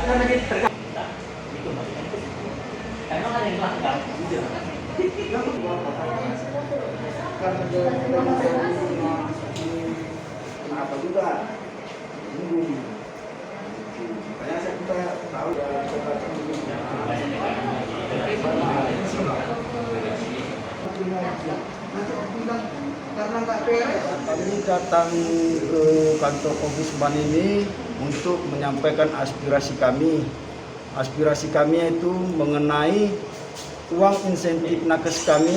karena dia terganggu. Itu maksudnya. Emang ada yang melanggar? Karena kenapa juga? Makanya saya kita tahu ya karena nggak beres. Kami datang ke kantor Ombudsman ini untuk menyampaikan aspirasi kami. Aspirasi kami itu mengenai uang insentif nakes kami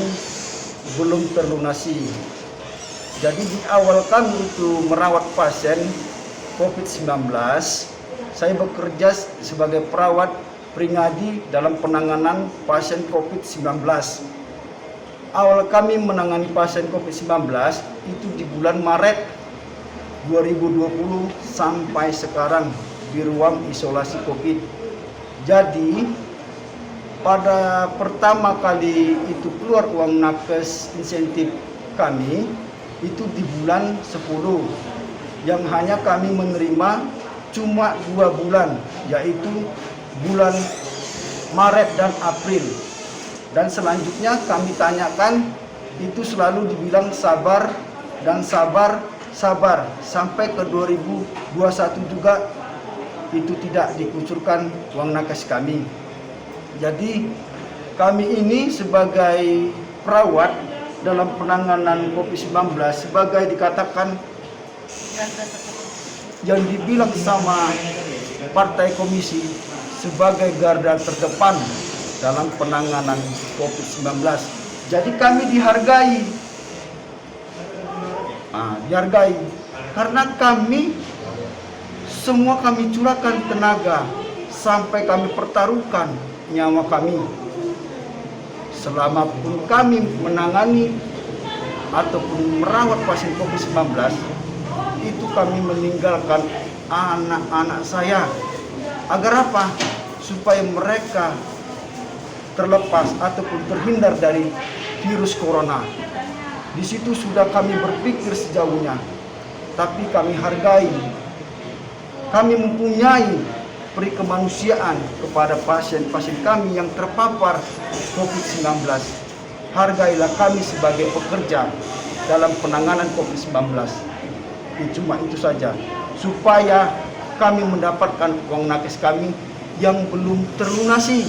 belum terlunasi. Jadi di awal kami itu merawat pasien COVID-19, saya bekerja sebagai perawat Pringadi dalam penanganan pasien COVID-19. Awal kami menangani pasien COVID-19 itu di bulan Maret 2020 sampai sekarang di ruang isolasi COVID. Jadi pada pertama kali itu keluar uang nakes insentif kami itu di bulan 10 yang hanya kami menerima cuma 2 bulan, yaitu bulan Maret dan April. Dan selanjutnya kami tanyakan itu selalu dibilang sabar dan sabar sampai ke 2021 juga itu tidak dikucurkan uang nakes kami. Jadi kami ini sebagai perawat dalam penanganan COVID-19 sebagai dikatakan yang dibilang sama partai komisi sebagai garda terdepan dalam penanganan COVID-19. Jadi kami dihargai. Dihargai karena semua kami curahkan tenaga sampai kami pertaruhkan nyawa kami. Selama pun kami menangani ataupun merawat pasien COVID-19, itu kami meninggalkan anak-anak saya. Agar apa? Supaya mereka terlepas ataupun terhindar dari virus corona. Di situ sudah kami berpikir sejauhnya, tapi kami hargai. Kami mempunyai peri kemanusiaan kepada pasien-pasien kami yang terpapar COVID-19. Hargailah kami sebagai pekerja dalam penanganan COVID-19. Cuma itu saja, supaya kami mendapatkan uang nakes kami yang belum terlunasi.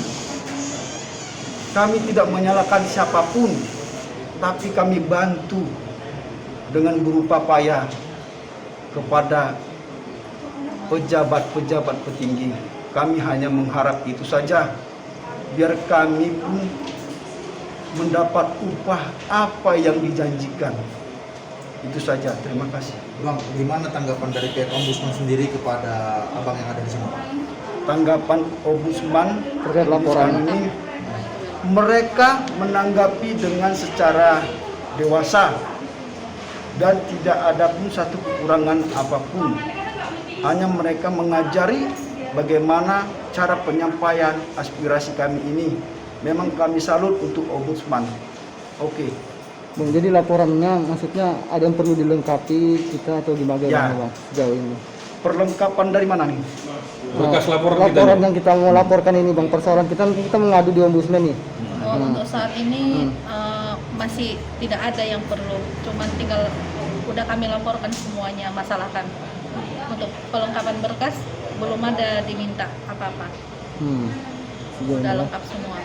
Kami tidak menyalahkan siapapun, tapi kami bantu dengan berupa payah kepada pejabat-pejabat petinggi. Kami hanya mengharap itu saja, biar kami pun mendapat upah apa yang dijanjikan. Itu saja, terima kasih. Bang, gimana tanggapan dari pihak Ombudsman sendiri kepada abang yang ada di sini? Tanggapan Ombudsman terkait laporan ini, mereka menanggapi dengan secara dewasa dan tidak ada pun satu kekurangan apapun. Hanya mereka mengajari bagaimana cara penyampaian aspirasi kami ini. Memang kami salut untuk Ombudsman. Oke. Bang, jadi laporannya maksudnya ada yang perlu dilengkapi kita atau gimana Ya. Bang sejauh ini? Perlengkapan dari mana nih? Berkas laporan yang kita mau laporkan ini Bang, persoalan kita mengadu di Ombudsman nih. Untuk saat ini masih tidak ada yang perlu, cuman tinggal udah kami laporkan semuanya, masalahkan. Untuk pelengkapan berkas belum ada diminta apa-apa. Sudah lengkap semua.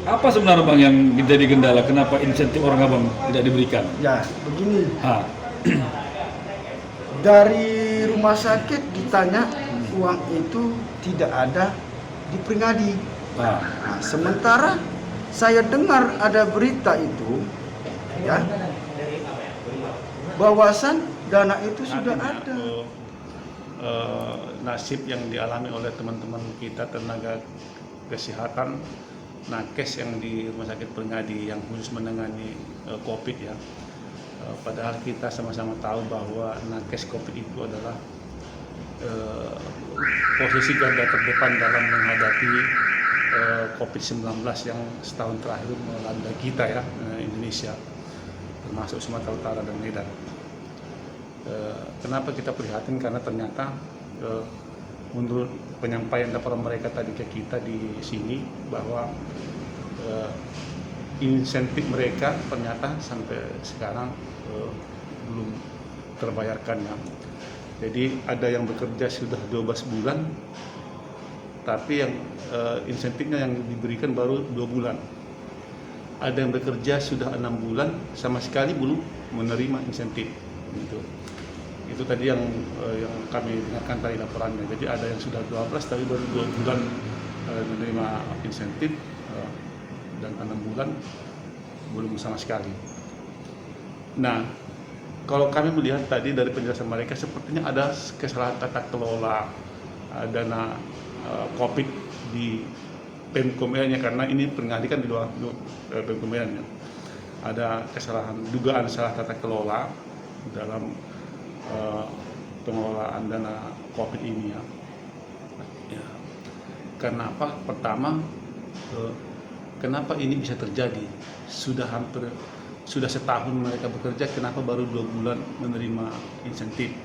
Apa sebenarnya Bang yang menjadi kendala? Kenapa insentif orang abang tidak diberikan? Ya, begini. Dari rumah sakit ditanya uang itu tidak ada di Pringadi. Nah, sementara saya dengar ada berita itu, ya, bahwasan dana itu sudah ada. Nasib yang dialami oleh teman-teman kita tenaga kesehatan nakes yang di Rumah Sakit Pringadi yang khusus menangani COVID ya. Padahal kita sama-sama tahu bahwa nakes COVID itu adalah posisi garda terdepan dalam menghadapi COVID-19 yang setahun terakhir melanda kita ya, Indonesia, termasuk Sumatera Utara dan Medan. Kenapa kita prihatin? Karena ternyata menurut penyampaian laporan mereka tadi ke kita di sini bahwa insentif mereka ternyata sampai sekarang belum terbayarkan ya. Jadi ada yang bekerja sudah 12 bulan, tapi yang insentifnya yang diberikan baru 2 bulan. Ada yang bekerja sudah 6 bulan, sama sekali belum menerima insentif. Gitu. Itu tadi yang kami dengarkan tadi laporannya. Jadi ada yang sudah 12 tapi baru 2 bulan menerima insentif, dan 6 bulan belum sama sekali. Nah, kalau kami melihat tadi dari penjelasan mereka sepertinya ada kesalahan tata kelola dana COVID di Pemko Medan, karena ini Pringadi kan di luar Pemko Medan. Ada kesalahan, dugaan salah tata kelola dalam pengelolaan dana COVID ini ya. Karena apa? Pertama, kenapa ini bisa terjadi? Sudah setahun mereka bekerja, kenapa baru 2 bulan menerima insentif?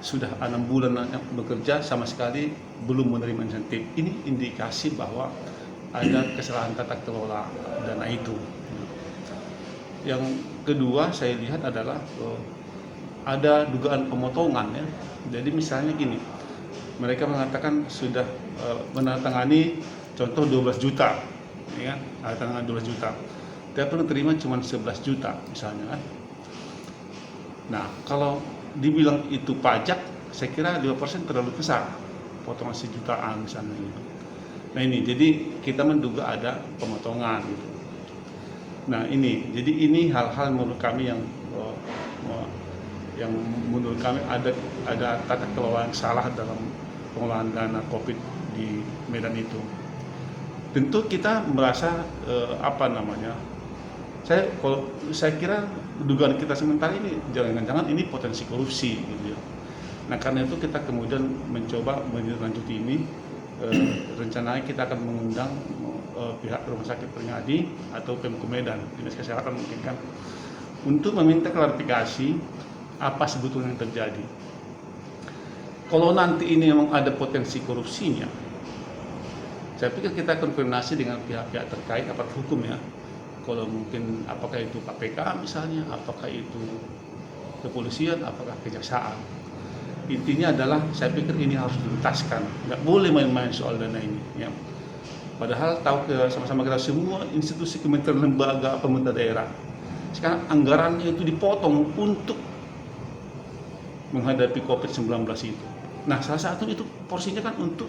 Sudah 6 bulan bekerja, sama sekali belum menerima insentif. Ini indikasi bahwa ada kesalahan tata kelola dana itu. Yang kedua saya lihat adalah ada dugaan pemotongan ya. Jadi misalnya gini, mereka mengatakan sudah menandatangani contoh 12 juta, ya kan? Tantangan 12 juta. Tapi terima cuma 11 juta misalnya kan. Nah, kalau dibilang itu pajak, saya kira 5% terlalu besar, potongan sejutaan misalnya gitu. Nah ini, jadi kita menduga ada pemotongan gitu. Nah ini, jadi ini hal-hal menurut kami yang menurut kami ada tata kelola yang salah dalam pengelolaan dana COVID di Medan itu. Tentu kita merasa saya kira dugaan kita sementara ini jangan-jangan ini potensi korupsi gitu ya. Nah karena itu kita kemudian mencoba melanjuti ini, rencananya kita akan mengundang pihak Rumah Sakit Pringadi atau Pemko Medan, Dinas Kesehatan mungkin kan, untuk meminta klarifikasi apa sebetulnya yang terjadi. Kalau nanti ini memang ada potensi korupsinya, saya pikir kita akan koordinasi dengan pihak-pihak terkait aparat hukum ya. Kalau mungkin apakah itu KPK misalnya, apakah itu kepolisian, apakah kejaksaan. Intinya adalah saya pikir ini harus dituntaskan, nggak boleh main-main soal dana ini. Ya. Padahal sama-sama kita semua institusi kementerian lembaga pemerintah daerah sekarang anggarannya itu dipotong untuk menghadapi COVID-19 itu. Nah salah satu itu porsinya kan untuk